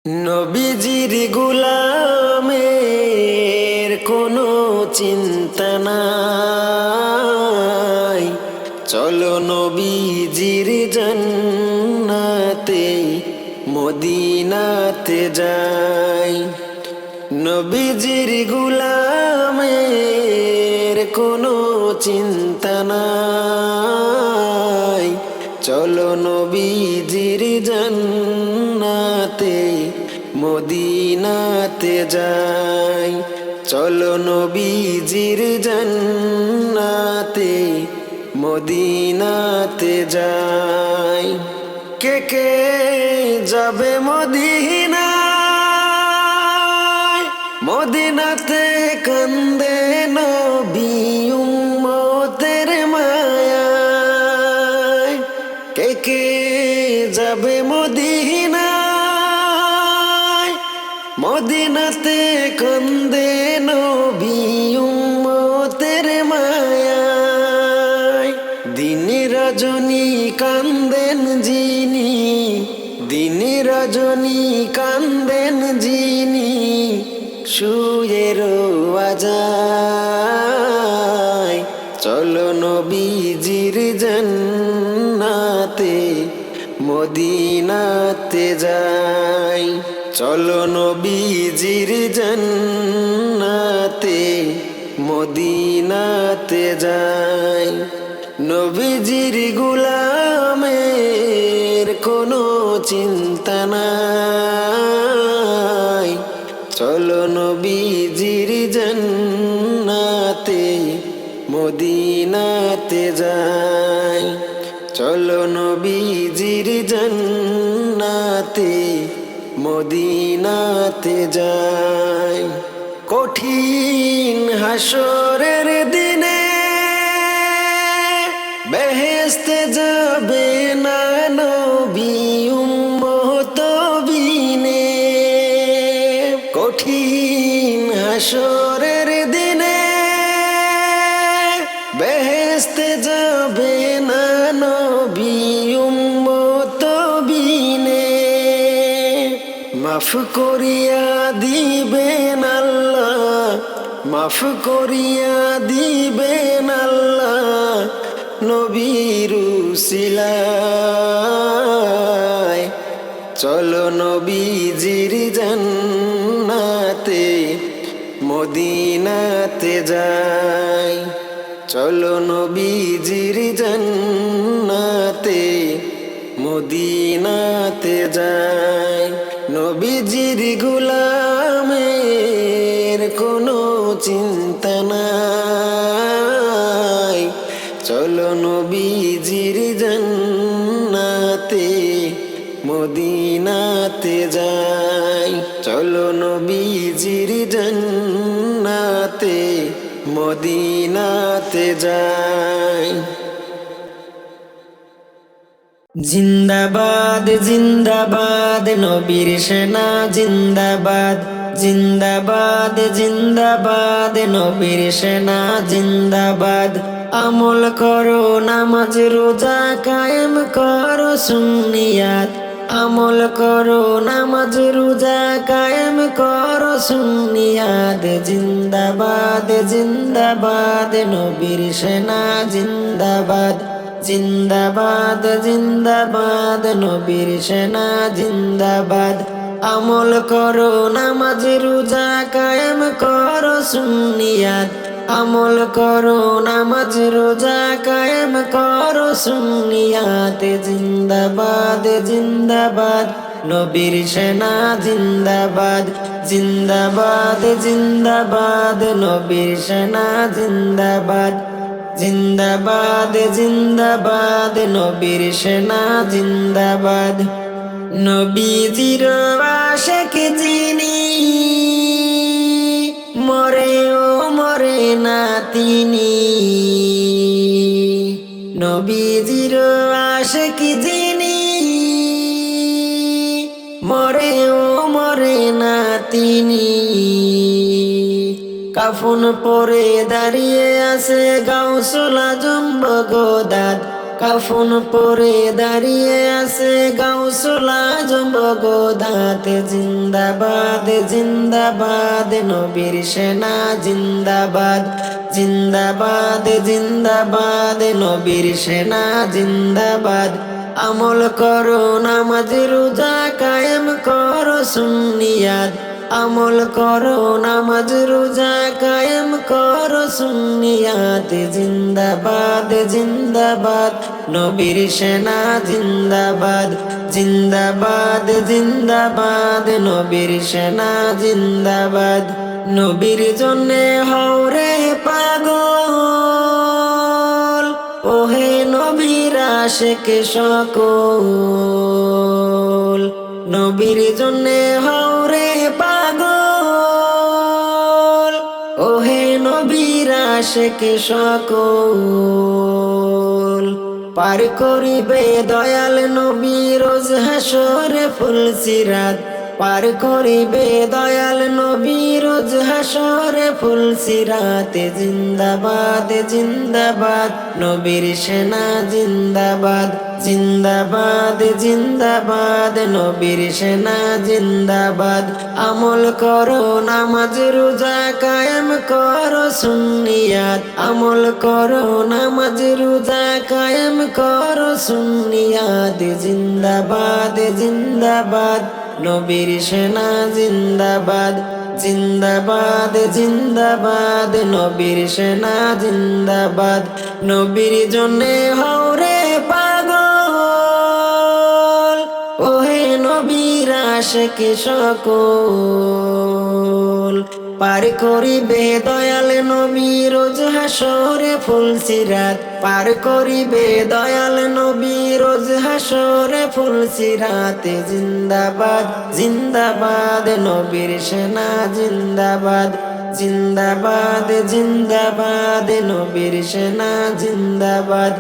নবীজির গোলামের কোনো চিন্তা নাই, চলো নবীজির জান্নাতে মদিনাতে যাই। নবীজির গোলামের কোনো চিন্তা নাই, চলো নবীজির জান্নাতে মদিনাতে যাই। চলো নবীজির জান্নাতে মদিনাতে যাই। কে কে যাবে মদিনায়? মদিনাতে কান্দে নবী উম্মতের মায়ায়। কে কে যাবে মদিনায়? মদিনাতে কান্দে নবী উম্মতের মায়ায়। দিন রজনী কান্দেন যিনি, দিন রজনী কান্দেন যিনি, শুয়ে রোয়া যায়। চলো নবীজির জান্নাতে মদিনাতে যাই। চলো নবীজির জান্নাতে মদিনাতে যাই। নবীজির গোলামের কোনো চিন্তা নাই, চলো নবীজির জান্নাতে মদিনাতে যাই। চলো নবীজির জান্নাতে মদিনাতে যাই। কঠিন হাসরের দিনে বেহেশতে যাবে না নবী উম্মত বিনে। কঠিন হাসরের দিনে বেহেশতে যাবে না নবী উম্মত বিনে। মাফ করিয়া দিবেন আল্লাহ, মাফ করিয়া দিবেন আল্লাহ নবীর উসিলায়। চলো নবীজির জান্নাতে মদিনাতে যাই। চলো নবীজির জান্নাতে মদিনাতে যাই। নবীজির গোলামের কোনো চিন্তা নাই, চলো নবীজির জান্নাতে মদিনাতে যাই। চলো নবীজির জান্নাতে মদিনাতে যাই। জিন্দাবাদ জিন্দাবাদ নবীর সেনা জিন্দাবাদ। জিন্দাবাদ জিন্দাবাদ নবীর সেনা জিন্দাবাদ। আমল করো নামাজ রোজা কায়েম করো সুন্নিয়াত। আমল করো নামাজ রোজা কায়েম করো সুন্নিয়াত। জিন্দাবাদ জিন্দাবাদ নবীর সেনা জিন্দাবাদ। জিন্দাবাদ জিন্দাবাদ নবীর সেনা জিন্দাবাদ। আমল করো নামাজ রোজা কায়েম করো সুন্নিয়াত। আমল করো নামাজ রোজা কায়েম করো সুন্নিয়াত। জিন্দাবাদ জিন্দাবাদ নবীর সেনা জিন্দাবাদ। জিন্দাবাদ জিন্দাবাদ নবীর সেনা জিন্দাবাদ। জিন্দাবাদ জিন্দাবাদ নবীর সেনা জিন্দাবাদ। নবীজির আশিক যিনি, মরেও মরে না তিনি। নবীজির আশিক যিনি, মরেও মরে না তিনি। কাফন পরে দাঁড়িয়ে আছে গাউসুল আজম বাগদাদ। কাফন পরে দাঁড়িয়ে আছে গাউসুল আজম বগদাদ জিন্দাবাদ জিন্দাবাদ নবীর সেনা জিন্দাবাদ জিন্দাবাদ জিন্দাবাদ নবীর সেনা জিন্দাবাদ আমল করো নামাজ রোজা কায়েম করো সুন্নিয়াত আমল করো নামাজ রোজা কায়েম করো সুন্নিয়াত জিন্দাবাদ জিন্দাবাদ নবীর সেনা জিন্দাবাদ জিন্দাবাদ জিন্দাবাদ নবীর সেনা জিন্দাবাদ নবীর জন্যে হওরে পাগল ওহে নবীর আশিক সকল নবীর জন্যে হওরে পাগল ওহে নবীর আশিক সকল পার করিবে দয়াল নবী রোজ হাসরে ফুলসিরাত পার করিবে দয়াল নবী রোজ হাসরে ফুলসিরাত জিন্দাবাদ জিন্দাবাদ নবীর সেনা জিন্দাবাদ জিন্দাবাদ জিন্দাবাদ নবীর সেনা জিন্দাবাদ আমল করো নামাজ রোজা কায়েম করো সুন্নিয়াত আমল করো নামাজ রোজা কায়েম করো সুন্নিয়াত জিন্দাবাদ জিন্দাবাদ নবীর সেনা জিন্দাবাদ জিন্দাবাদ জিন্দাবাদ নবীর সেনা জিন্দাবাদ নবীর জন্যে হওরে পাগল ওহে নবীর আশিক সকল পার করিবে দয়াল নবী রোজ হাসরে ফুলসিরাত পার করিবে দয়াল নবী রোজ হাসরে ফুলসিরাত জিন্দাবাদ জিন্দাবাদ নবীর সেনা জিন্দাবাদ জিন্দাবাদ জিন্দাবাদ নবীর সেনা জিন্দাবাদ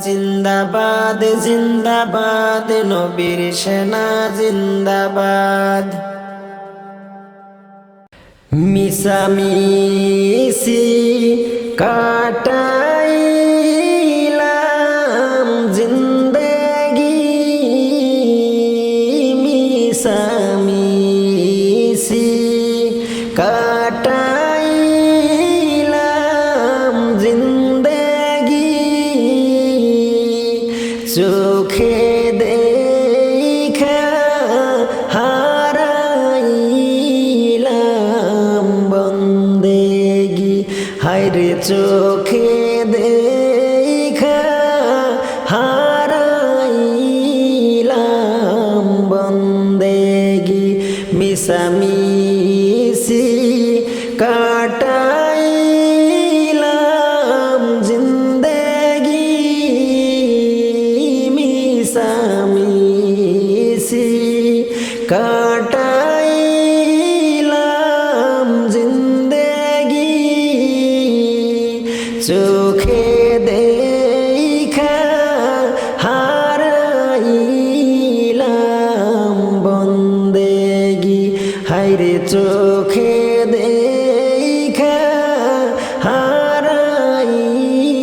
জিন্দাবাদ জিন্দাবাদ নবীর সেনা জিন্দাবাদ মিশামিশি কাটাইলাম জিন্দেগি মিশামিশি কাটাইলাম জিন্দেগি চোখে দেখা হায়রে চোখে দেখা হারাইলাম বন্দেগি মিশামিশি কাটাইলাম জিন্দেগি মিশামিশি কাটাইলাম জিন্দেগি চোখে দেখা হারাইলাম বন্দেগি হায়রে চোখে দেখা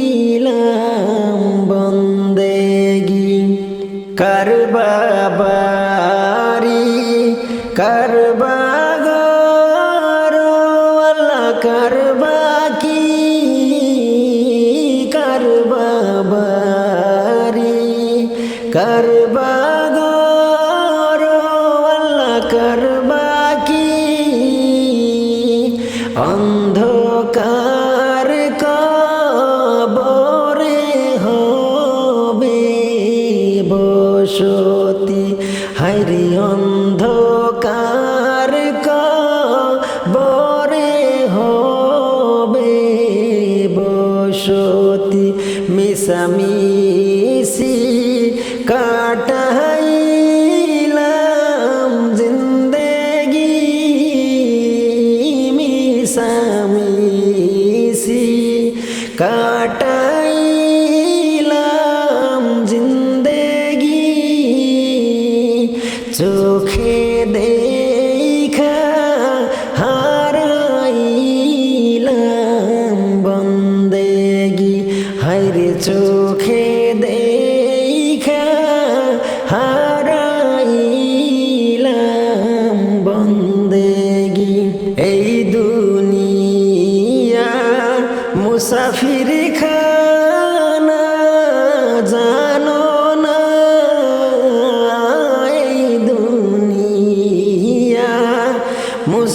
হারাইলাম বন্দেগি কার বাবারি কার বাগর আল্লাহ কার বাকি বাবারি করবাগর আল্লাহ করবাকি অন্ধকার কবরে হবে বসতি হায়রে অন্ধকার কবরে হবে বসতি মিশামিশি কাটাইলাম জিন্দেগি মিশামিশি কাটাইলাম জিন্দেগি চোখে দেখা হারাইলাম বন্দেগি হায়রে চোখে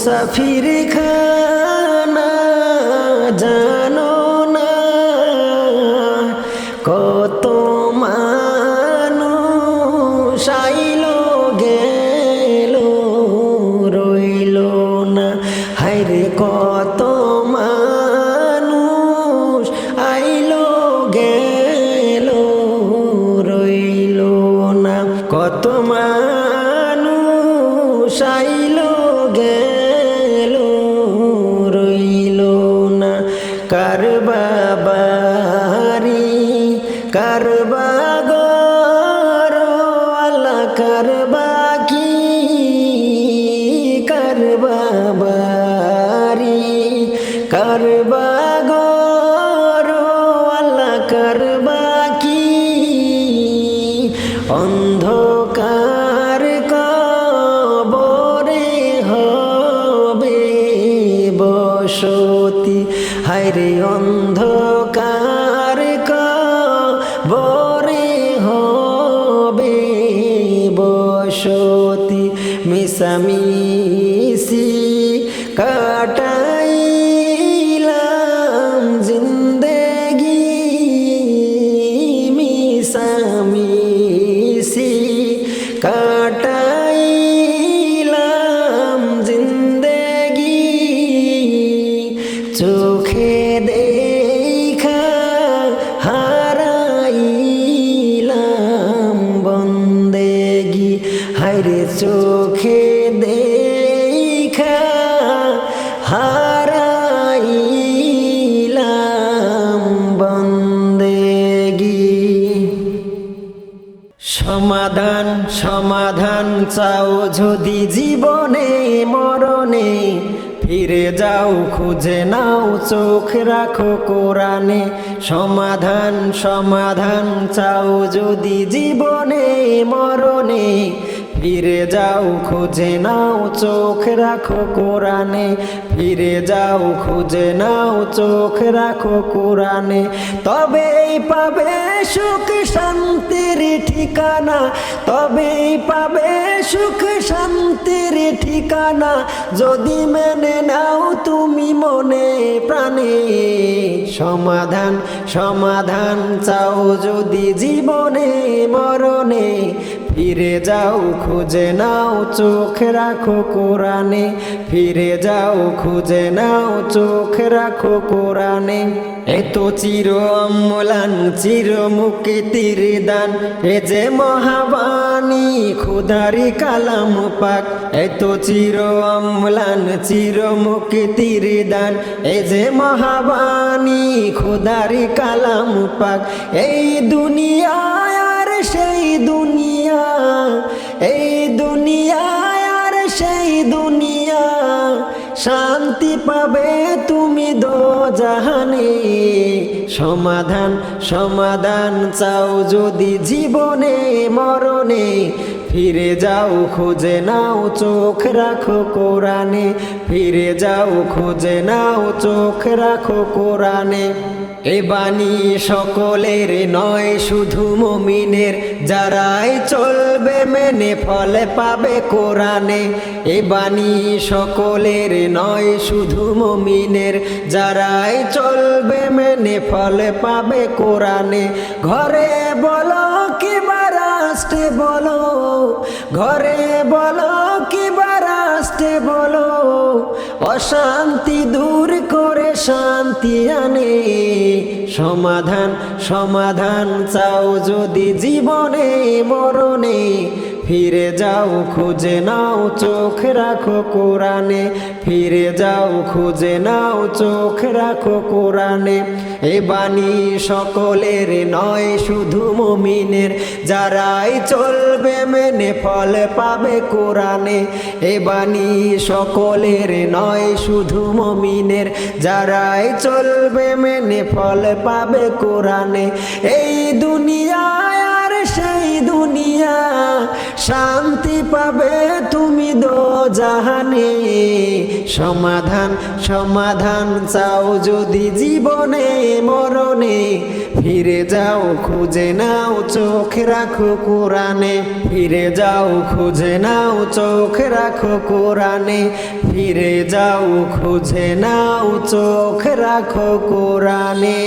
মুসাফির খানা জানো না, কত মানুষ আইলো গেল রইল না। হায়রে কত মানুষ আইলো গেল রইল না, কত মানুষ আইলো গেল রইল না। কার বাবারি কার বাগর আল্লাহ কার বাকি, কার বাবারি কার বাগর আল্লাহ কার বাকি। অন্ধকার কবরে হবে বসতি, হায়রে অন্ধকার কবরে হবে বসতি। মিশামিশি কাটাইলাম জিন্দেগি, মিশামিশি কাটাইলাম জিন্দেগি। চোখে দেখা হারাইলাম বন্দেগি, হায়রে চোখে দেখা হারাইলাম বন্দেগি। সমাধান সমাধান চাও যদি জীবনে মরণে, ফিরে যাও খুঁজে নাও চোখ রাখো কোরআনে। সমাধান সমাধান চাও যদি জীবনে মরণে, ফিরে যাও খুঁজে নাও চোখ রাখো কোরআনে। ফিরে যাও খুঁজে নাও চোখ রাখো কোরআনে। তবেই পাবে সুখ শান্তির ঠিকানা, তবেই পাবে সুখ শান্তির ঠিকানা, যদি মেনে নাও তুমি মনে প্রাণে। সমাধান সমাধান চাও যদি জীবনে মরণে, ফিরে যাও খুঁজে নাও চোখ রাখো কোরআনে। ফিরে যাও খুঁজে নাও চোখ রাখো কোরআনে। এত চির অম্লান চির মুক্তির দান, এ যে মহাবাণী খুদারি কালাম পাক। এত চির অম্লান চির মুক্তির দান, এ যে মহাবাণী খুদারি কালাম পাক। এই দুনিয়া আর সেই দুনিয়া, এই দুনিয়া আর সেই দুনিয়া, শান্তি পাবে তুমি দোজাহানে। সমাধান সমাধান চাও যদি জীবনে মরণে, ফিরে যাও খুঁজে নাও চোখ রাখো কোরআনে। ফিরে যাও খুঁজে নাও চোখ রাখো কোরআনে। এ বাণী সকলের নয় শুধু মুমিনের, যারাই চলবে মেনে ফল পাবে কোরআনে। এ বাণী সকলের নয় শুধু মুমিনের, যারাই চলবে মেনে ফল পাবে কোরআনে। ঘরে বলো কিংবা রাষ্ট্রে বলো, ঘরে বলো কিংবা রাষ্ট্রে বলো, অশান্তি দূর করে শান্তি আনে। সমাধান সমাধান চাও যদি জীবনে মরণে, ফিরে যাও খুঁজে নাও চোখ রাখো কোরআনে। ফিরে যাও খুঁজে নাও চোখ রাখো কোরআনে। এ বাণী সকলের নয় শুধু মুমিনের, যারাই চলবে মেনে ফল পাবে কোরআনে। এ বাণী সকলের নয় শুধু মুমিনের, যারাই চলবে মেনে ফল পাবে কোরআনে। এই দুনিয়ায় আর সেই দুনিয়া, শান্তি পাবে তুমি দোজাহানে। সমাধান সমাধান চাও যদি জীবনে মরণে, ফিরে যাও খুঁজে নাও চোখ রাখো কোরআনে। ফিরে যাও খুঁজে নাও চোখ রাখো কোরআনে। ফিরে যাও খুঁজে নাও চোখ রাখো কোরআনে।